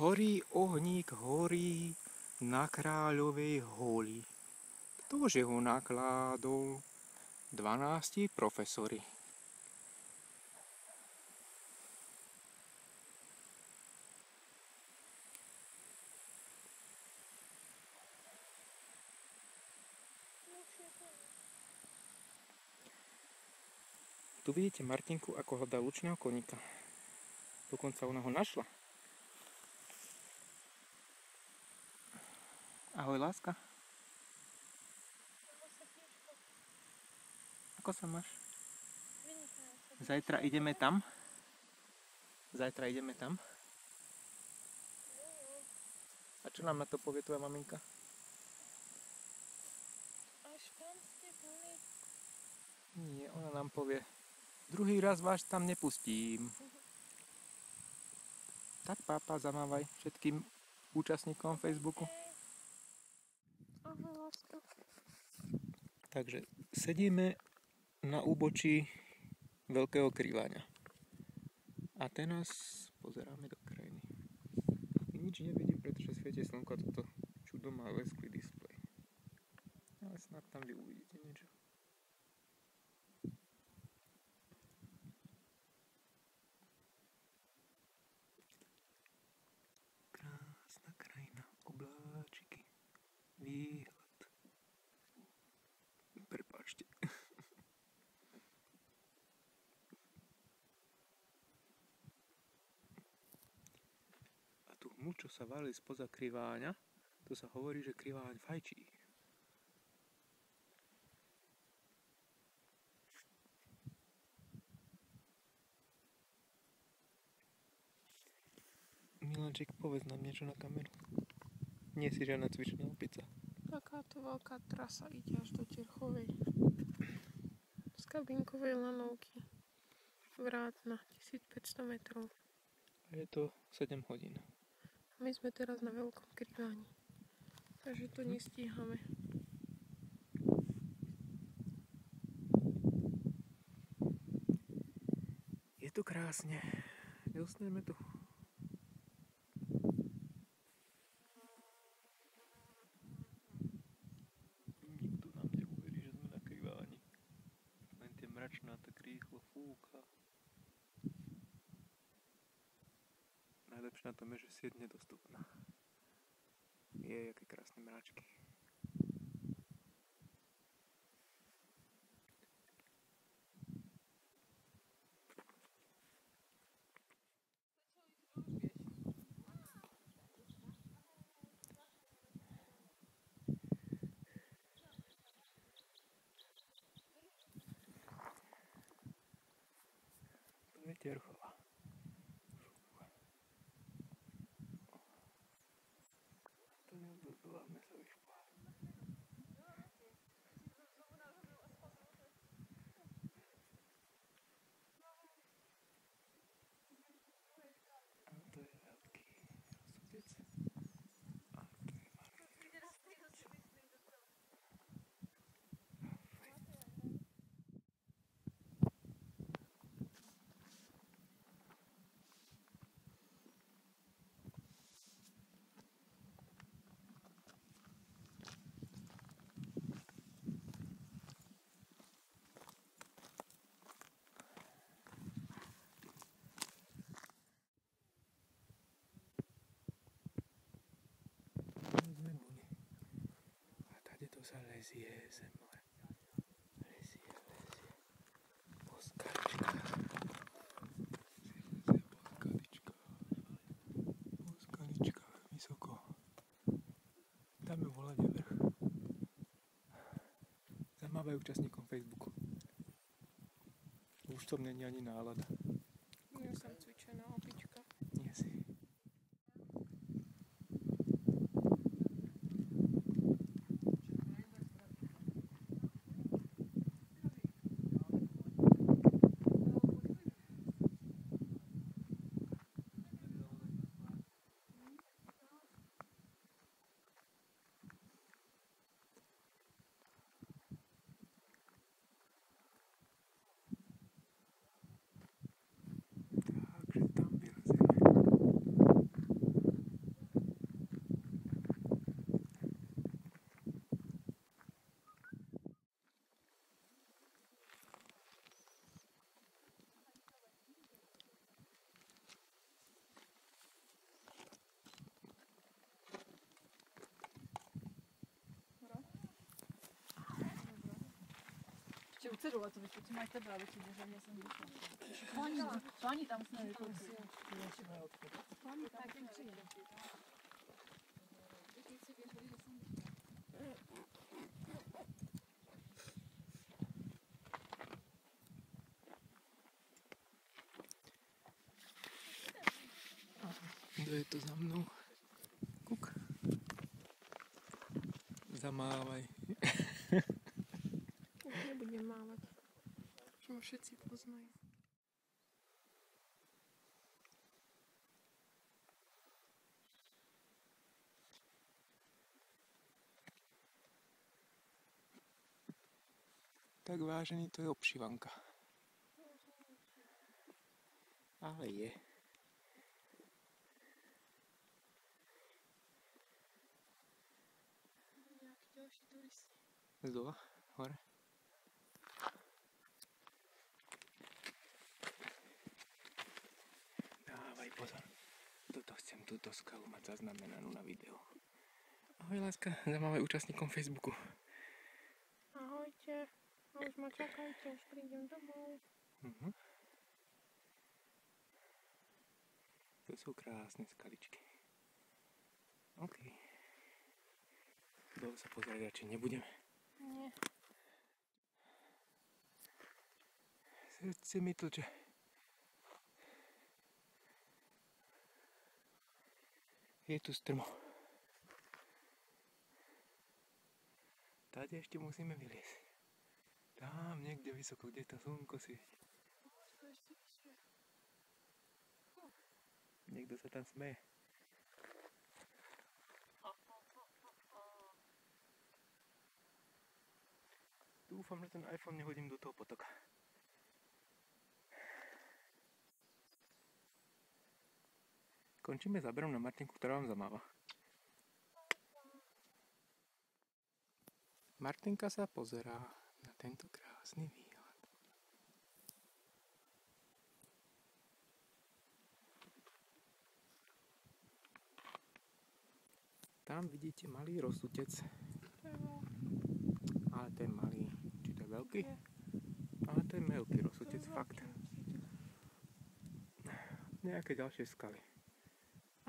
Horí ohník, horí na Kráľovej holi. Ktože ho nakládol? 12 profesori. Tu vidíte Martinku, ako hľadá lučného koníka. Dokonca ona ho našla. Ahoj, láska. Ako sa máš? Zajtra ideme tam? Zajtra ideme tam? A čo nám na to povie tvoja maminka? Až tam ste boli? Nie, ona nám povie, druhý raz vás tam nepustím. Tak pápa, zamávaj všetkým účastníkom Facebooku. Ahoj, láska. Takže sedíme na úbočí Veľkého Kriváňa. A teraz pozeráme do krajiny. Nič nevidím, pretože svieti slnko a toto čudo má lesklý displej. Ale snad tam vy uvidíte niečo. Krásna krajina, obláčiky, výhľad. Prepáčte. A tu hmlu, čo sa valí spoza Kriváňa, to sa hovorí, že Kriváň fajčí. Milanček, povedz nám niečo na kameru. Nie si žiadna cvičná opica. Takáto veľká trasa ide až do Terchovej. Z kabinkovej lanovky. Vrát na 1500 metrov. A je to 7 hodín. My sme teraz na Veľkom Kriváni. Takže to nestíhame. Je tu krásne. Neusneme tu. Nikto nám neuverí, že sme na Kriváni. Len tie mračná tak rýchlo fúka. Najlepšie na tom je, že sieť nedostupná. Aké krásne mráčky. To je Terchová. To neodbudzováme sa vyšpá. A to je veľký rozsudec. A to je malý rozsudec. Sme boli. A tady to sa lezie zem more. Lezie. Poskalička. Poskalička. Vysoko. Tam je volanie vrch. Zamávaj účastníkom Facebooku. Už som není ani nálada. Ja som cvičená opička. Nie si. chceš volať, to vyšli, máš tebe, aby si držali, ja som vyšla. To ani tam sme nekoľko. Tak im přijde. Kto je to za mnou? Kuk. Zamávaj. Už nebudem mávať. Už ma všetci poznajú. Tak vážený, to je obšivanka. Ale je. Nejaký ďalší turisti. Zdola, hore. Dávaj pozor. Toto chcem, túto skalu mať zaznamenanú na videu. Ahoj láska, zamávaj účastníkom Facebooku. Ahojte. A už ma čakajte, už prídem domov. To sú krásne skaličky. OK. Dole sa pozrieť radšej nebudeme. Nie. Srdce mi tlče. Je tu strmo. Tady ešte musíme vyliesť. Tam niekde vysoko, kde to slnko svieti. Niekto sa tam smeje. Dúfam, že ten iPhone nehodím do toho potoka. Končíme záberom na Martinku, ktorá vám zamáva. Martinka sa pozerá na tento krásny výhľad. Tam vidíte malý rozsutec. Ale to je malý. Či to je veľký? Ale to je veľký rozsutec, fakt. Nejaké ďalšie skaly.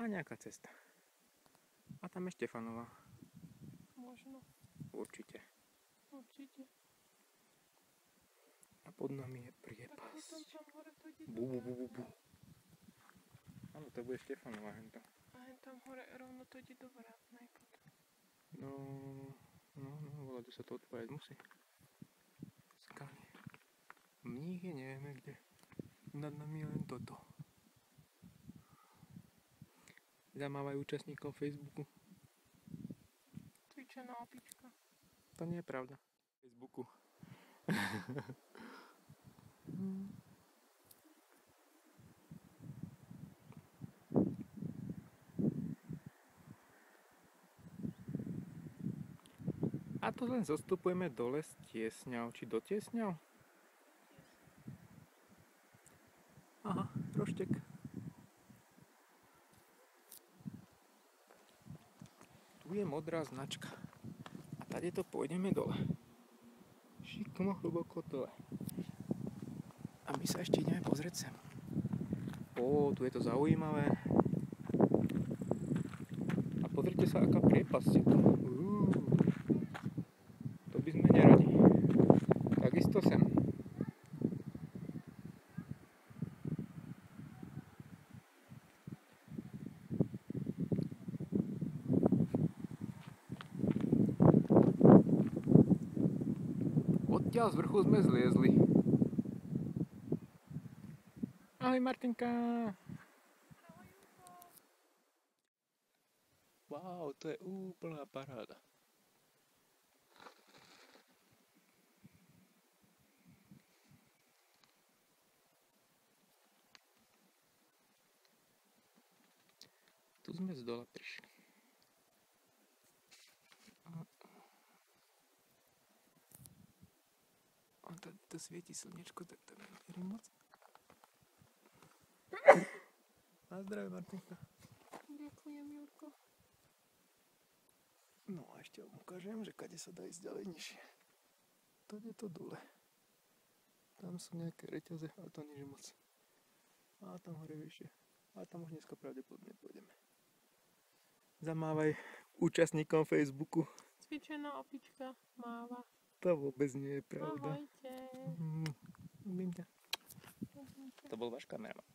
A nejaká cesta. A tam je Štefanova. Možno. Určite. Určite. A pod nami je priepas. Tak potom tam hore to ide Bu, bu, bu, bu, bu. Áno, to bude Štefanova henta. a hen tam hore rovno to ide do Vrátnej potom. No, voľa, sa to odpájať musí. Skaly. Mních je nevieme kde. Nad nami je len toto. Zamávaj účastníkom Facebooku. Cvičená opička. To nie je pravda. Facebooku. A to len zostupujeme dole z Tiesňav, či do Tiesňav? Aha, roštek. Tu je modrá značka. A tady to pôjdeme dole. Šikmo hlboko dole. A my sa ešte ideme pozrieť sem. Tu je to zaujímavé. A pozrite sa, aká priepasť je tu. To by sme neradi. Takisto sem. Odtiaľ z vrchu sme zliezli. Ahoj Martinka. Wow, to je úplná paráda. Tu sme z dola prišli. A tady to svieti slnečko, tak to neverím moc. Na zdravie, Martinka. Ďakujem, Jurko. No a ešte vám ukážem, že kade sa dá ísť ďalej nižšie. To je to dole. Tam sú nejaké reťaze, ale to nie je moc. A tam hore vyššie. A tam už dneska pravdepodobne pôjdeme. Zamávaj účastníkom Facebooku. Cvičená opička máva. To vôbec nie je pravda. Ahojte. Ľubím ťa. To bol váš kameraman.